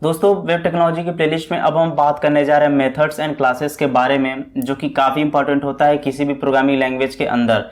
दोस्तों web technology की playlist में अब हम बात करने जा रहे हैं मेथड्स एंड क्लासेस के बारे में, जो कि काफ़ी इंपॉर्टेंट होता है किसी भी प्रोग्रामिंग लैंग्वेज के अंदर।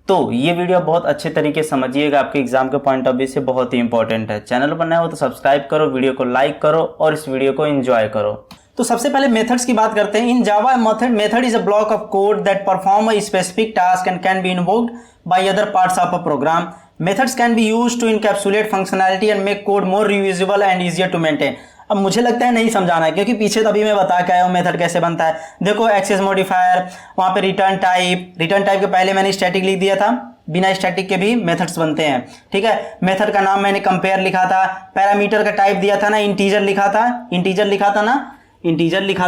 तो ये वीडियो बहुत अच्छे तरीके से समझिएगा, आपके एग्जाम के पॉइंट ऑफ व्यू से बहुत ही इंपॉर्टेंट है। चैनल पर नए हो तो सब्सक्राइब करो, वीडियो को लाइक करो और इस वीडियो को एंजॉय करो। तो सबसे पहले मेथड्स की बात करते हैं। In Java method is a block of code that perform a specific task and can be invoked by other parts of a program. Methods can be used to encapsulate functionality and make code more reusable and easier to maintain। अब मुझे लगता है नहीं समझाना है, क्योंकि पीछे तो अभी मैं बता के आया हूँ मेथड कैसे बनता है। देखो एक्सेस मॉडिफायर, वहाँ पे रिटर्न टाइप के पहले मैंने स्टैटिक लिख दिया था, बिना स्टैटिक के भी मेथड्स बनते हैं। ठीक है, मेथड का नाम मैंने कंपेयर लिखा था, पैरामीटर का टाइप दिया था ना, इंटीजर लिखा था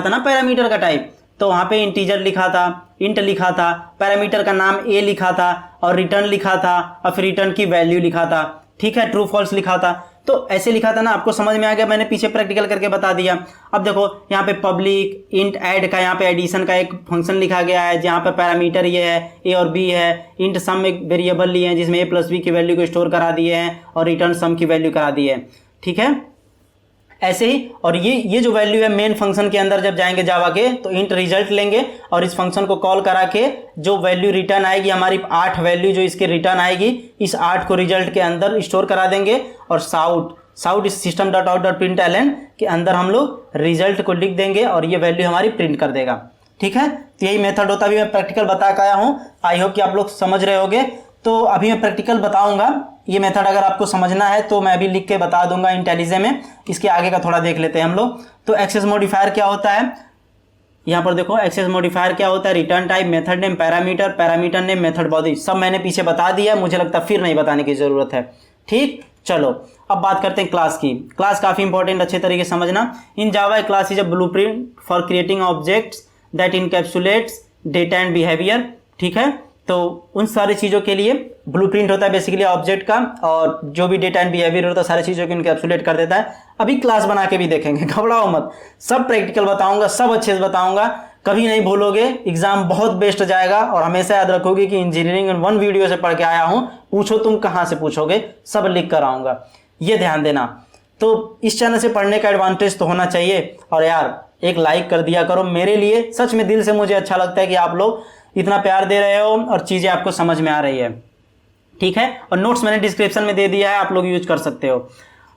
ना पैरामीटर का टाइप, तो वहाँ पे इंटीजर लिखा था, इंट लिखा था, पैरामीटर का नाम ए लिखा था और रिटर्न लिखा था और फिर रिटर्न की वैल्यू लिखा था। ठीक है, ट्रू फॉल्स लिखा था। तो ऐसे लिखा था ना, आपको समझ में आ गया, मैंने पीछे प्रैक्टिकल करके बता दिया। अब देखो यहाँ पे पब्लिक इंट ऐड का, यहाँ पे एडिशन का एक फंक्शन लिखा गया है, जहाँ पे पैरामीटर ये है, ए और बी है, इंट सम एक वेरिएबल लिए हैं जिसमें ए प्लस बी की वैल्यू को स्टोर करा दिए हैं और रिटर्न सम की वैल्यू करा दी है। ठीक है, ऐसे ही। और ये जो वैल्यू है मेन फंक्शन के अंदर जब जाएंगे जावा के, तो इंट रिजल्ट लेंगे और इस फंक्शन को कॉल करा के जो वैल्यू रिटर्न आएगी, हमारी 8 वैल्यू जो इसके रिटर्न आएगी, इस 8 को रिजल्ट के अंदर स्टोर करा देंगे और sout is system dot out dot println के अंदर हम लोग रिजल्ट को लिख देंगे और ये वैल्यू हमारी प्रिंट कर देगा। ठीक है, तो यही मेथड होता है। अभी मैं प्रैक्टिकल बता के आया हूँ, आई होप कि आप लोग समझ रहे होगे। तो अभी मैं प्रैक्टिकल बताऊंगा। ये मेथड अगर आपको समझना है तो मैं अभी लिख के बता दूंगा इंटेलिजे में। इसके आगे का थोड़ा देख लेते हैं हम लोग। तो एक्सेस मॉडिफायर क्या होता है, यहाँ पर देखो एक्सेस मॉडिफायर क्या होता है, return type, method name, parameter name, method body, सब मैंने पीछे बता दिया, मुझे लगता है फिर नहीं बताने की जरूरत है। ठीक, चलो अब बात करते हैं क्लास की। क्लास काफी इंपॉर्टेंट, अच्छे तरीके से समझना। In Java class is a blueprint for creating objects that encapsulates data and behaviour. ठीक है, तो उन सारी चीज़ों के लिए ब्लूप्रिंट होता है बेसिकली ऑब्जेक्ट का, और जो भी डेटा एंड बिहेवियर होता है सारी चीज़ों को इनकैप्सुलेट कर देता है। अभी क्लास बना के भी देखेंगे, घबराओ मत, सब प्रैक्टिकल बताऊंगा, सब अच्छे से बताऊंगा, कभी नहीं भूलोगे, एग्जाम बहुत बेस्ट जाएगा। और हमेशा याद रखोगे कि इंजीनियरिंग इन 1 वीडियो से पढ़ के आया हूँ, पूछो तुम कहाँ से पूछोगे, सब लिख कर आऊँगा, ये ध्यान देना। तो इस चैनल से पढ़ने का एडवांटेज तो होना चाहिए। और यार एक लाइक कर दिया करो, मेरे लिए सच में दिल से मुझे अच्छा लगता है कि आप लोग इतना प्यार दे रहे हो और चीज़ें आपको समझ में आ रही है। ठीक है, और नोट्स मैंने डिस्क्रिप्शन में दे दिया है, आप लोग यूज कर सकते हो।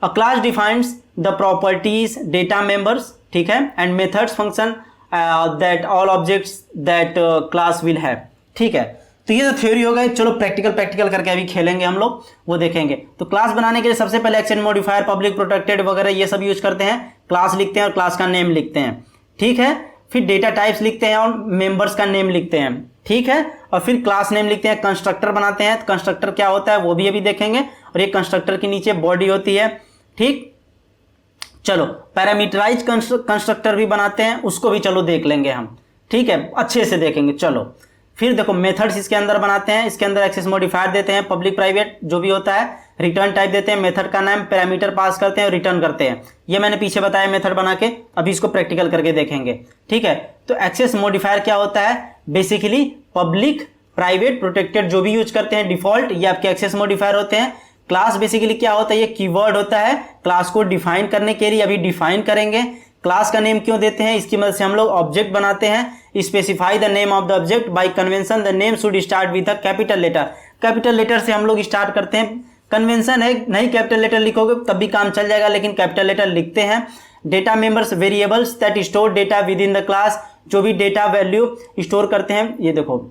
अ class defines the properties data members, ठीक है, and methods function that all objects that class will have. ठीक है, तो ये तो थ्योरी हो गई। चलो प्रैक्टिकल करके अभी खेलेंगे हम लोग, वो देखेंगे। तो क्लास बनाने के लिए सबसे पहले एक्सेस मॉडिफायर, पब्लिक, प्रोटेक्टेड वगैरह ये सब यूज करते हैं। क्लास लिखते हैं और क्लास का नेम लिखते हैं। ठीक है, फिर डेटा टाइप्स लिखते हैं और मेंबर्स का नेम लिखते हैं। ठीक है, और फिर क्लास नेम लिखते हैं, कंस्ट्रक्टर बनाते हैं। कंस्ट्रक्टर क्या होता है वो भी अभी देखेंगे, और ये कंस्ट्रक्टर के नीचे बॉडी होती है। ठीक, चलो पैरामीटराइज कंस्ट्रक्टर भी बनाते हैं, उसको भी चलो देख लेंगे हम। ठीक है, अच्छे से देखेंगे। चलो फिर देखो मेथड्स इसके अंदर बनाते हैं, इसके अंदर एक्सेस मॉडिफायर देते हैं, पब्लिक प्राइवेट जो भी होता है, रिटर्न टाइप देते हैं, मेथड का नाम, पैरामीटर पास करते हैं और रिटर्न करते हैं। ये मैंने पीछे बताया मेथड बना के, अभी इसको प्रैक्टिकल करके देखेंगे। ठीक है, तो एक्सेस मॉडिफायर क्या होता है, बेसिकली पब्लिक, प्राइवेट, प्रोटेक्टेड जो भी यूज करते हैं डिफॉल्ट, ये आपके एक्सेस मॉडिफायर होते हैं। क्लास बेसिकली क्या होता है, ये कीवर्ड होता है क्लास को डिफाइन करने के लिए, अभी डिफाइन करेंगे। क्लास का नेम क्यों देते हैं, इसकी मदद से हम लोग ऑब्जेक्ट बनाते हैं। Specify the name of the object by convention, the name should start with a capital letter. Capital letter से हम लोग स्टार्ट करते हैं, कन्वेंशन है, नहीं कैपिटल लेटर लिखोगे तब भी काम चल जाएगा, लेकिन कैपिटल लेटर लिखते हैं। Data members, variables that store data with in the class, जो भी डेटा वैल्यू स्टोर करते हैं। ये देखो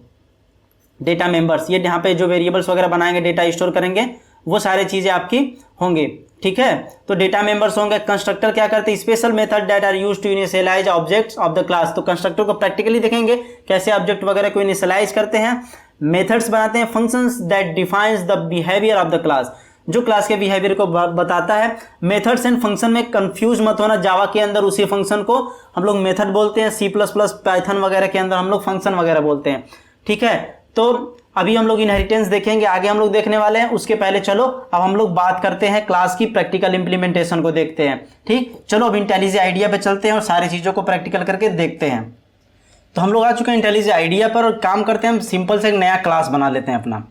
डेटा मेंबर्स, ये यहाँ पे जो वेरिएबल्स वगैरह बनाएंगे, डेटा स्टोर करेंगे, वो सारी चीजें आपकी होंगी। ठीक है, तो डेटा मेंबर्स होंगे। कंस्ट्रक्टर क्या करते हैं, special method that are used to initialise objects of the class. तो कंस्ट्रक्टर को प्रैक्टिकली देखेंगे कैसे ऑब्जेक्ट वगैरह को इनिशियलाइज करते हैं। मेथड्स बनाते हैं, functions that defines the behaviour of the class, जो क्लास के बिहेवियर को बताता है। मेथड्स एंड फंक्शन में कंफ्यूज मत होना, जावा के अंदर उसी फंक्शन को हम लोग मेथड बोलते हैं, C++, पाइथन वगैरह के अंदर हम लोग फंक्शन वगैरह बोलते हैं। ठीक है, तो अभी हम लोग इनहेरिटेंस देखेंगे, आगे हम लोग देखने वाले हैं। उसके पहले चलो अब हम लोग बात करते हैं क्लास की प्रैक्टिकल इंप्लीमेंटेशन को देखते हैं। ठीक, चलो अब इंटेलिजे आइडिया पे चलते हैं और सारी चीज़ों को प्रैक्टिकल करके देखते हैं। तो हम लोग आ चुके हैं इंटेलिजे आइडिया पर और काम करते हैं, हम सिंपल से एक नया क्लास बना लेते हैं अपना।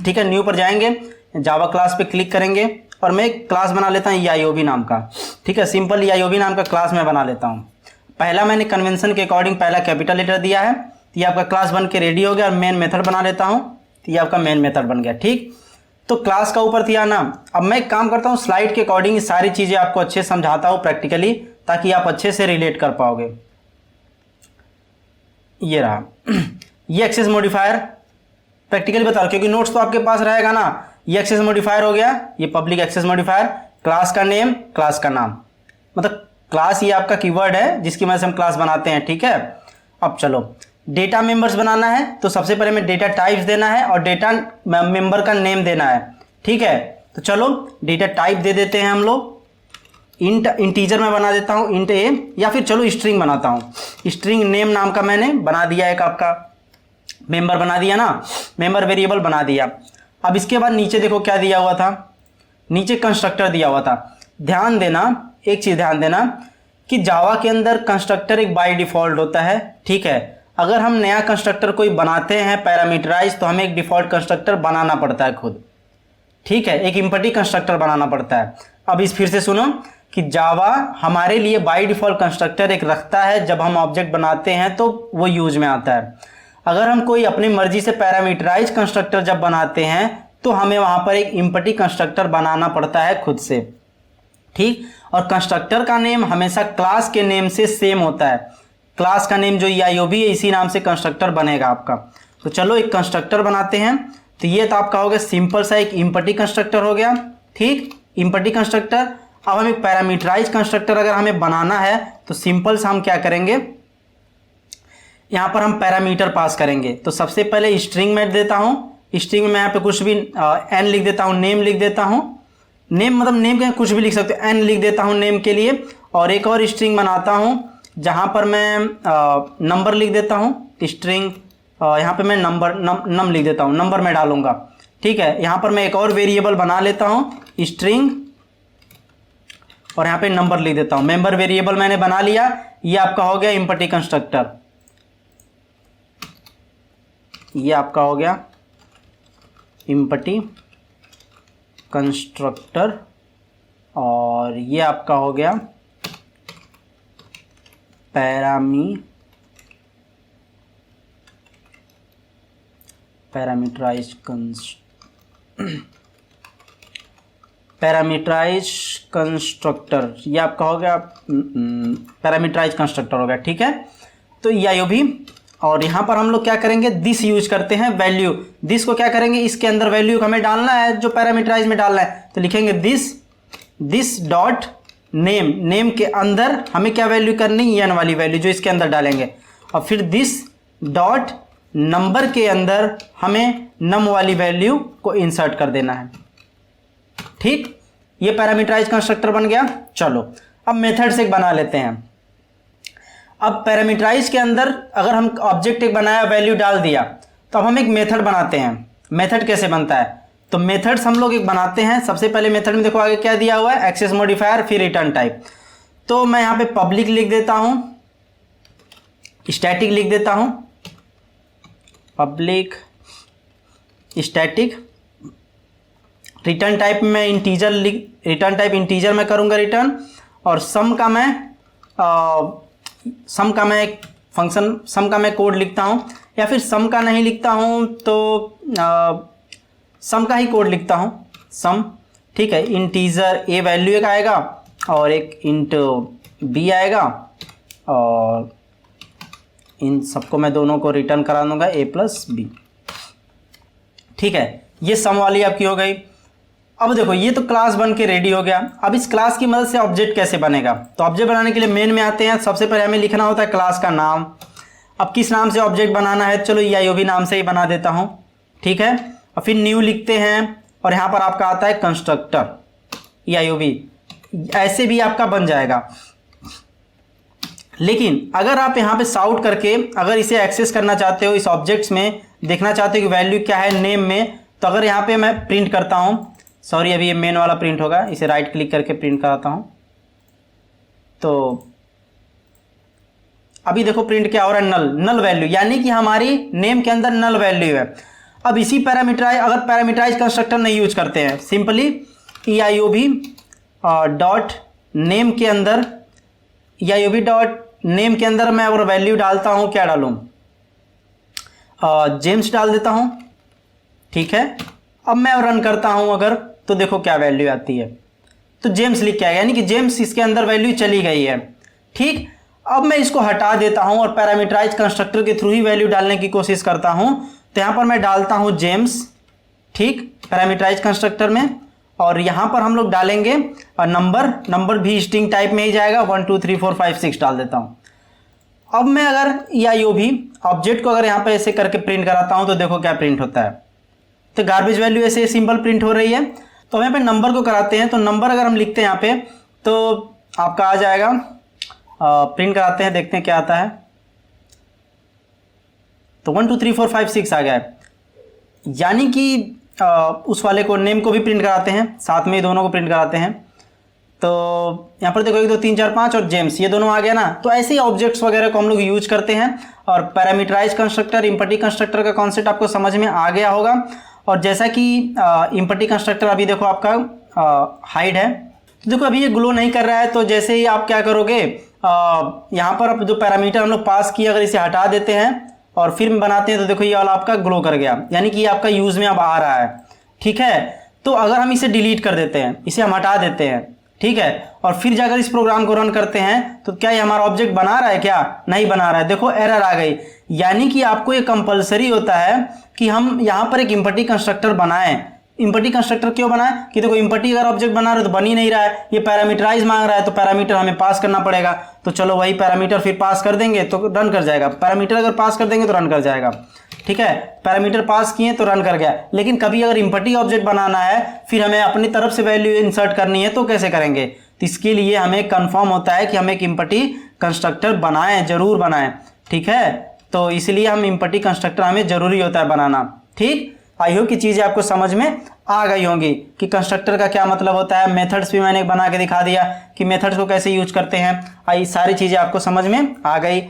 ठीक है, न्यू पर जाएंगे, जावा क्लास पे क्लिक करेंगे और मैं एक क्लास बना लेता हूँ EIOB नाम का। ठीक है, सिंपल EIOB नाम का क्लास मैं बना लेता हूँ। पहला मैंने कन्वेंशन के अकॉर्डिंग पहला कैपिटल लेटर दिया है, तो ये आपका क्लास बन के रेडी हो गया। और मेन मेथड बना लेता हूँ, तो ये आपका मेन मेथड बन गया। ठीक, तो क्लास का ऊपर थिया ना। अब मैं एक काम करता हूँ, स्लाइड के अकॉर्डिंग ये सारी चीज़ें आपको अच्छे समझाता हूँ प्रैक्टिकली, ताकि आप अच्छे से रिलेट कर पाओगे। ये रहा ये एक्सेस मॉडिफायर प्रैक्टिकली बता रहा, क्योंकि नोट्स तो आपके पास रहेगा ना। ये एक्सेस मॉडिफायर हो गया, ये पब्लिक एक्सेस मॉडिफायर, क्लास का नेम, क्लास का नाम, मतलब क्लास ये आपका कीवर्ड है जिसकी वजह से हम क्लास बनाते हैं। ठीक है, अब चलो डेटा मेंबर्स बनाना है, तो सबसे पहले मैं डेटा टाइप्स देना है और डेटा मेंबर का नेम देना है। ठीक है, तो चलो डेटा टाइप दे देते हैं हम लोग। इंटीजर में बना देता हूँ इंट ए, या फिर चलो स्ट्रिंग बनाता हूँ। स्ट्रिंग नेम नाम का मैंने बना दिया, एक आपका मेंबर बना दिया ना, मेंबर वेरिएबल बना दिया। अब इसके बाद नीचे देखो क्या दिया हुआ था, नीचे कंस्ट्रक्टर दिया हुआ था। ध्यान देना, एक चीज़ ध्यान देना कि जावा के अंदर कंस्ट्रक्टर एक बाय डिफ़ॉल्ट होता है। ठीक है, अगर हम नया कंस्ट्रक्टर कोई बनाते हैं पैरामीटराइज, तो हमें एक डिफ़ॉल्ट कंस्ट्रक्टर बनाना पड़ता है खुद। ठीक है, एक इम्पटी कंस्ट्रक्टर बनाना पड़ता है। अब इस फिर से सुनो कि जावा हमारे लिए बाय डिफ़ॉल्ट कंस्ट्रक्टर एक रखता है, जब हम ऑब्जेक्ट बनाते हैं तो वो यूज में आता है। अगर हम कोई अपनी मर्जी से पैरामीटराइज कंस्ट्रक्टर जब बनाते हैं, तो हमें वहाँ पर एक इम्पटी कंस्ट्रक्टर बनाना पड़ता है खुद से। ठीक, और कंस्ट्रक्टर का नेम हमेशा क्लास के नेम से सेम होता है। क्लास का नेम जो EIOB है, इसी नाम से कंस्ट्रक्टर बनेगा आपका। तो चलो एक कंस्ट्रक्टर बनाते हैं। तो ये तो आपका हो गया सिंपल सा एक इम्पटी कंस्ट्रक्टर हो गया। ठीक, इम्पटी कंस्ट्रक्टर। अब हम एक पैरामीटराइज कंस्ट्रक्टर अगर हमें बनाना है, तो सिंपल सा हम क्या करेंगे, यहाँ पर हम पैरामीटर पास करेंगे। तो सबसे पहले स्ट्रिंग में देता हूँ, स्ट्रिंग में यहाँ पे कुछ भी n लिख देता हूँ, नेम लिख देता हूँ। नेम मतलब नेम के कुछ भी लिख सकते हो, n लिख देता हूँ नेम के लिए। और एक और स्ट्रिंग बनाता हूँ जहाँ पर मैं नंबर लिख देता हूँ। स्ट्रिंग यहाँ पे मैं नम लिख देता हूँ, नंबर में डालूंगा। ठीक है, यहाँ पर मैं एक और वेरिएबल बना लेता हूँ स्ट्रिंग, और यहाँ पे नंबर लिख देता हूँ। मेंबर वेरिएबल मैंने बना लिया। ये आपका हो गया इम्पटी कंस्ट्रक्टर, ये आपका हो गया इम्पटी कंस्ट्रक्टर, और ये आपका हो गया पैरामीटराइज कंस्ट्रक्टर, ये आपका हो गया पैरामीटराइज कंस्ट्रक्टर हो गया। ठीक है, तो EIOB। और यहाँ पर हम लोग क्या करेंगे, दिस यूज करते हैं वैल्यू। दिस को क्या करेंगे, इसके अंदर वैल्यू हमें डालना है जो पैरामीटराइज में डालना है। तो लिखेंगे दिस डॉट नेम, नेम के अंदर हमें क्या वैल्यू करनी, n वाली वैल्यू जो इसके अंदर डालेंगे। और फिर दिस डॉट नंबर के अंदर हमें नम वाली वैल्यू को इंसर्ट कर देना है। ठीक, ये पैरामीटराइज कंस्ट्रक्टर बन गया। चलो अब मेथड्स एक बना लेते हैं। अब पैरामीटराइज के अंदर अगर हम ऑब्जेक्ट एक बनाया, वैल्यू डाल दिया, तो अब हम एक मेथड बनाते हैं। मेथड कैसे बनता है, तो मेथड्स हम लोग एक बनाते हैं। सबसे पहले मेथड में देखो आगे क्या दिया हुआ है, एक्सेस मॉडिफायर, फिर रिटर्न टाइप। तो मैं यहाँ पे पब्लिक लिख देता हूँ, स्टैटिक लिख देता हूँ, पब्लिक स्टैटिक। रिटर्न टाइप में इंटीजर रिटर्न टाइप इंटीजर में करूँगा रिटर्न। और सम का मैं एक फंक्शन, सम का मैं कोड लिखता हूँ, या फिर सम का नहीं लिखता हूँ तो सम का ही कोड लिखता हूँ, सम। ठीक है, इंटीजर ए वैल्यू एक आएगा और एक इंट बी आएगा, और इन सबको मैं दोनों को रिटर्न करा दूंगा ए प्लस बी। ठीक है, ये सम वाली आपकी हो गई। अब देखो ये तो क्लास बन के रेडी हो गया। अब इस क्लास की मदद से ऑब्जेक्ट कैसे बनेगा, तो ऑब्जेक्ट बनाने के लिए मेन में आते हैं। सबसे पहले हमें लिखना होता है क्लास का नाम। अब किस नाम से ऑब्जेक्ट बनाना है, चलो EIOB नाम से ही बना देता हूँ। ठीक है, और फिर न्यू लिखते हैं, और यहाँ पर आपका आता है कंस्ट्रक्टर EIOB। ऐसे भी आपका बन जाएगा। लेकिन अगर आप यहाँ पे साउट करके अगर इसे एक्सेस करना चाहते हो, इस ऑब्जेक्ट्स में देखना चाहते हो कि वैल्यू क्या है नेम में, तो अगर यहाँ पे मैं प्रिंट करता हूँ, सॉरी अभी ये मेन वाला प्रिंट होगा, इसे राइट क्लिक करके प्रिंट कराता हूँ। तो अभी देखो प्रिंट क्या हो रहा है, नल वैल्यू, यानी कि हमारी नेम के अंदर नल वैल्यू है। अब इसी पैरामीटराइज, अगर पैरामीटराइज कंस्ट्रक्टर नहीं यूज करते हैं, सिंपली EIOB डॉट नेम के अंदर, EIOB डॉट नेम के अंदर मैं अगर वैल्यू डालता हूँ, क्या डालूँ, जेम्स डाल देता हूँ। ठीक है, अब मैं रन करता हूँ अगर, तो देखो क्या वैल्यू आती है, तो जेम्स लिख के आएगा, यानी कि जेम्स इसके अंदर वैल्यू चली गई है। ठीक, अब मैं इसको हटा देता हूँ और पैरामीटराइज कंस्ट्रक्टर के थ्रू ही वैल्यू डालने की कोशिश करता हूँ। तो यहाँ पर मैं डालता हूँ जेम्स, ठीक, पैरामीटराइज कंस्ट्रक्टर में, और यहाँ पर हम लोग डालेंगे नंबर भी स्ट्रिंग टाइप में ही जाएगा, 1 2 3 4 5 6 डाल देता हूँ। अब मैं अगर EIOB ऑब्जेक्ट को अगर यहाँ पर ऐसे करके प्रिंट कराता हूँ तो देखो क्या प्रिंट होता है, तो गार्बेज वैल्यू ऐसे सिंपल प्रिंट हो रही है। तो हम यहाँ पे नंबर को कराते हैं, तो नंबर अगर हम लिखते हैं यहाँ पे तो आपका आ जाएगा, प्रिंट कराते हैं, देखते हैं क्या आता है। तो 1 2 3 4 5 6 आ गया है, यानी कि उस वाले को नेम को भी प्रिंट कराते हैं, साथ में ही दोनों को प्रिंट कराते हैं। तो यहाँ पर देखो 1 2 3 4 5 और जेम्स, ये दोनों आ गया ना। तो ऐसे ही ऑब्जेक्ट्स वगैरह को हम लोग यूज करते हैं। और पैरामीटराइज कंस्ट्रक्टर, इम्पटी कंस्ट्रक्टर का कॉन्सेप्ट आपको समझ में आ गया होगा। और जैसा कि इम्पटी कंस्ट्रक्टर अभी देखो आपका हाइड है, तो देखो अभी ये ग्लो नहीं कर रहा है। तो जैसे ही आप क्या करोगे, यहाँ पर अब जो पैरामीटर हम लोग पास किए अगर इसे हटा देते हैं और फिर बनाते हैं तो देखो ये वाला आपका ग्लो कर गया, यानी कि ये आपका यूज़ में अब आ रहा है। ठीक है, तो अगर हम इसे डिलीट कर देते हैं, इसे हम हटा देते हैं, ठीक है, और फिर जाकर इस प्रोग्राम को रन करते हैं, तो क्या ये हमारा ऑब्जेक्ट बना रहा है, क्या नहीं बना रहा है, देखो एरर आ गई। यानी कि आपको ये कंपलसरी होता है कि हम यहाँ पर एक इम्पटी कंस्ट्रक्टर बनाएं। इम्पटी कंस्ट्रक्टर क्यों बनाएं, कि देखो इम्पटी अगर ऑब्जेक्ट बना रहे तो बन ही नहीं रहा है, ये पैरामीटराइज मांग रहा है, तो पैरामीटर हमें पास करना पड़ेगा। तो चलो वही पैरामीटर फिर पास कर देंगे तो रन कर जाएगा, पैरामीटर अगर पास कर देंगे तो रन कर जाएगा। ठीक है, पैरामीटर पास किए तो रन कर गया। लेकिन कभी अगर इम्पटी ऑब्जेक्ट बनाना है, फिर हमें अपनी तरफ से वैल्यू इंसर्ट करनी है, तो कैसे करेंगे, तो इसके लिए हमें कंफर्म होता है कि हम एक इम्पटी कंस्ट्रक्टर बनाएं, जरूर बनाएं। ठीक है, तो इसलिए हम इम्पटी कंस्ट्रक्टर हमें जरूरी होता है बनाना। ठीक, आई होप कि चीज़ें आपको समझ में आ गई होंगी कि कंस्ट्रक्टर का क्या मतलब होता है। मेथड्स भी मैंने बना के दिखा दिया कि मेथड्स को कैसे यूज करते हैं। आई सारी चीज़ें आपको समझ में आ गई।